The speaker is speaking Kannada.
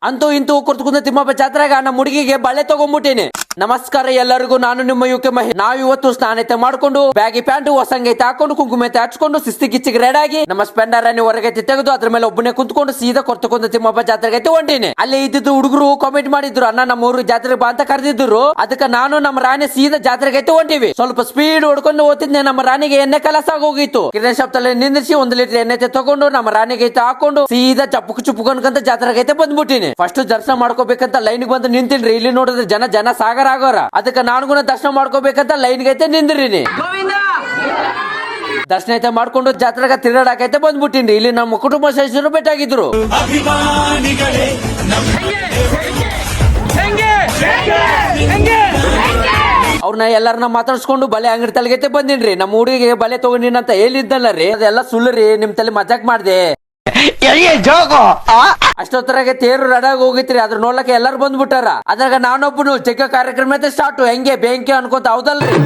ಅಂತೂ ಇಂತೂ ಕುರ್ತುಕುಂದ ತಿಮ್ಮಪ್ಪ ಜಾತ್ರೆಗ ನಮ್ಮ ಹುಡುಗಿಗೆ ಬಳೆ ತಗೊಂಡ್ಬಿಟ್ಟಿನಿ. ನಮಸ್ಕಾರ ಎಲ್ಲರಿಗೂ, ನಾನು ನಿಮ್ಮ ಯುಕೆ ಮಹಿ. ನಾವು ಇವತ್ತು ಸ್ನಾನತೆ ಮಾಡ್ಕೊಂಡು ಬ್ಯಾಗಿ ಪ್ಯಾಂಟ್ ಹೊಸಂಗೈತೆ ಹಾಕೊಂಡು ಕುಂಕುಮತೆ ಹಚ್ಕೊಂಡು ಶಿಸ್ತಿ ಗಿಚ್ಚಿಗೆ ರೆಡ್ ಆಗಿ ನಮ್ಮ ಸ್ಪೆಂಡರ್ ಅನ್ನು ಹೊರಗೈತೆ ತೆಗೆದು ಅದ್ರ ಮೇಲೆ ಒಬ್ಬನೇ ಕುಂತ್ಕೊಂಡು ಸೀದಾ ಕೊರ್ತುಕುಂದ ತಿಮ್ಮಪ್ಪ ಜಾತ್ರೆಗೈತೆ ಹೊಂಟೀನಿ. ಅಲ್ಲಿ ಇದ್ದಿದ್ದು ಹುಡುಗರು ಕಾಮೆಂಟ್ ಮಾಡಿದ್ರು, ಅಣ್ಣ ನಮ್ಮ ಊರು ಜಾತ್ರೆ ಬಾ ಅಂತ ಕರೆದಿದ್ರು. ಅದಕ್ಕೆ ನಾನು ನಮ್ಮ ರಾಣಿ ಸೀದಾ ಜಾತ್ರೆಗೈತೆ ಹೊಂಟಿವಿ. ಸ್ವಲ್ಪ ಸ್ಪೀಡ್ ಹೊಡ್ಕೊಂಡು ಓದ್ತಿದ್ದೆ. ನಮ್ಮ ರಾಣಿಗೆ ಎಣ್ಣೆ ಕಲಸ ಆಗೋಗಿತ್ತು. ಕಿರಣ್ ಶಾಪ್ ತಲೆ ನಿಂದಿಸಿ 1 ಲೀಟರ್ ಎಣ್ಣೆ ತಗೊಂಡು ನಮ್ಮ ರಾಣಿಗೈತೆ ಹಾಕೊಂಡು ಸೀದಾ ಚಪ್ಪಕ್ ಚುಪ್ಪಕ್ ಅನ್ಕಂತ ಜಾತ್ರೆಗೈತೆ ಬಂದ್ಬಿಟ್ಟಿನಿ. ಫಸ್ಟ್ ದರ್ಶನ ಮಾಡ್ಕೋಬೇಕಂತ ಲೈನ್ ಬಂದು ನಿಂತಿನ್ರಿ. ಇಲ್ಲಿ ನೋಡಿದ್ರೆ ಜನ ಸಾಗರ ಆಗೋರ. ಅದಕ್ಕೆ ನಾನು ದರ್ಶನ ಮಾಡ್ಕೋಬೇಕಂತ ಲೈನ್ ಗೈತೆ ನಿಂದ್ರಿನಿ. ದರ್ಶನ ಐತೆ ಮಾಡ್ಕೊಂಡು ಜಾತ್ರೆಗ ತಿರುಗಾಡಕೈತೆ ಬಂದ್ಬಿಟ್ಟಿನ್ರಿ. ಇಲ್ಲಿ ನಮ್ಮ ಕುಟುಂಬ ಸದಸ್ಯರು ಭೇಟಿಯಾಗಿದ್ರು. ಅವ್ರನ್ನ ಎಲ್ಲರನ್ನ ಮಾತಾಡ್ಸ್ಕೊಂಡು ಬಲೆ ಅಂಗಡಿ ತಲೆಗೈತೆ ಬಂದಿನ್ರಿ. ನಮ್ಮ ಹುಡುಗಿಗೆ ಬಲೆ ತಗೊಂಡಿನಂತ ಹೇಳಿದ್ದಲ್ಲ ರೀ, ಅದೆಲ್ಲ ಸುಳ್ಳು. ನಿಮ್ ತಲೆ ಮಜಾಕ್ ಮಾಡ್ದೆ. ಅಷ್ಟೊತ್ತರಾಗೆ ತೇರು ರಡಾಗಿ ಹೋಗಿತ್ರಿ. ಅದ್ರ ನೋಡ್ಲಕ್ಕೆ ಎಲ್ಲಾರು ಬಂದ್ಬಿಟ್ಟಾರ. ಅದ್ರಾಗ ನಾನೊಬ್ಬನು ಚಿಕ್ಕ ಕಾರ್ಯಕ್ರಮ ಸ್ಟಾರ್ಟ್ ಹೆಂಗೆ ಬೆಂಕಿ ಅನ್ಕೋತ ಹೌದಲ್ರಿ.